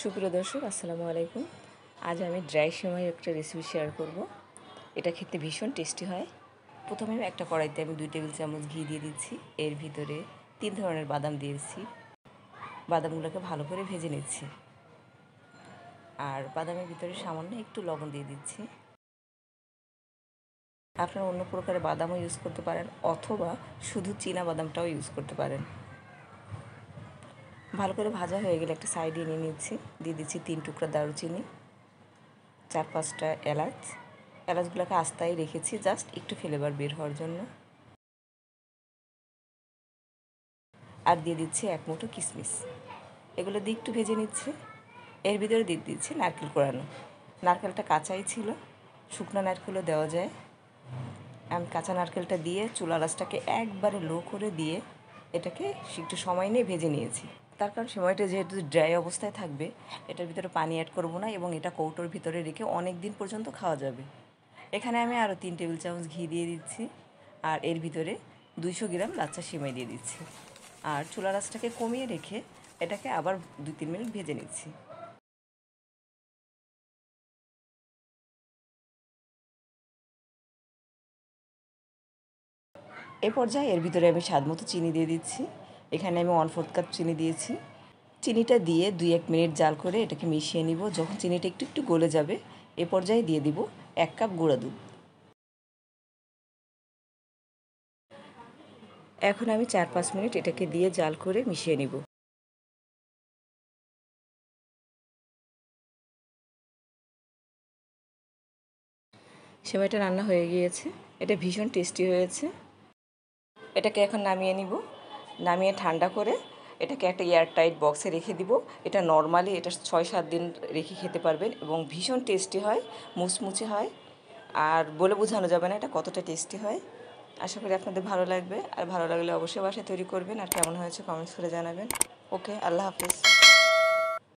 সুপ্রিয় দর্শক, আসসালামু আলাইকুম। আজ আমি ড্রাই সেমাই একটা রেসিপি শেয়ার করব। এটা খেতে ভীষণ টেস্টি হয়। প্রথমে একটা কড়াইতে আমি 2 টেবিল চামচ ঘি দিয়ে দিচ্ছি। এর ভিতরে 3 ধরনের বাদাম দিয়েছি। বাদামগুলোকে ভালো করে ভেজে নিচ্ছি। আর বাদামের ভিতরে সামান্য একটু লবণ দিয়ে দিচ্ছি। আপনারা অন্য প্রকারের বাদামও ইউজ করতে পারেন অথবা শুধু চীনা বাদামটাও ইউজ করতে পারেন। ভালো করে ভাজা হয়ে গেলে একটা সাইডে নিয়ে নিচ্ছি। দিয়ে দিচ্ছি 3 টুকরা দারুচিনি, 4-5টা এলাচ। এলাচগুলোকে আস্তায় রেখেছি জাস্ট একটু ফ্লেভার বের হওয়ার জন্য। আর দিয়ে দিচ্ছি 1 মুঠো কিশমিশ। এগুলো দিয়ে একটু ভেজে নিচ্ছি। এর ভিতরে দিয়ে দিচ্ছি নারকেল কোড়ানো। নারকেলটা কাঁচাই ছিল, শুকনো নারকেলও দেওয়া যায়। আমি কাঁচা নারকেলটা দিয়ে চুলা আঁচটাকে একবারে লো করে দিয়ে এটাকে একটু সময় নিয়ে ভেজে নিয়েছি। তার কারণ সেমাইটা যেহেতু ড্রাই অবস্থায় থাকবে, এটার ভিতরে পানি অ্যাড করব না এবং এটা কৌটোর ভিতরে রেখে অনেক দিন পর্যন্ত খাওয়া যাবে। এখানে আমি আরও 3 টেবিল চামচ ঘি দিয়ে দিচ্ছি। আর এর ভিতরে 200 গ্রাম লাচ্ছা সেমাই দিয়ে দিচ্ছি। আর চুলার আঁচটাকে কমিয়ে রেখে এটাকে আবার 2-3 মিনিট ভেজে নিচ্ছি। এ পর্যায়ে এর ভিতরে আমি স্বাদ মতো চিনি দিয়ে দিচ্ছি। এখানে আমি 1/4 কাপ চিনি দিয়েছি। চিনিটা দিয়ে 2-1 মিনিট জাল করে এটাকে মিশিয়ে নিব। যখন চিনিটা একটু একটু গলে যাবে, এ পর্যায়ে দিয়ে দিব 1 কাপ গুঁড়া দুধ। এখন আমি 4-5 মিনিট এটাকে দিয়ে জাল করে মিশিয়ে নিব। সেমাইটা রান্না হয়ে গিয়েছে। এটা ভীষণ টেস্টি হয়েছে। এটাকে এখন নামিয়ে নিব। নামিয়ে ঠান্ডা করে এটাকে একটা এয়ারটাইট বক্সে রেখে দিব। এটা নরমালি এটা 6-7 দিন রেখে খেতে পারবেন এবং ভীষণ টেস্টি হয়, মুচমুচে হয়। আর বলে বোঝানো যাবে না এটা কতটা টেস্টি হয়। আশা করি আপনাদের ভালো লাগবে। আর ভালো লাগলে অবশ্যই বাসায় তৈরি করবেন। আর কেমন হয়েছে কমেন্টস করে জানাবেন। ওকে, আল্লাহ হাফেজ।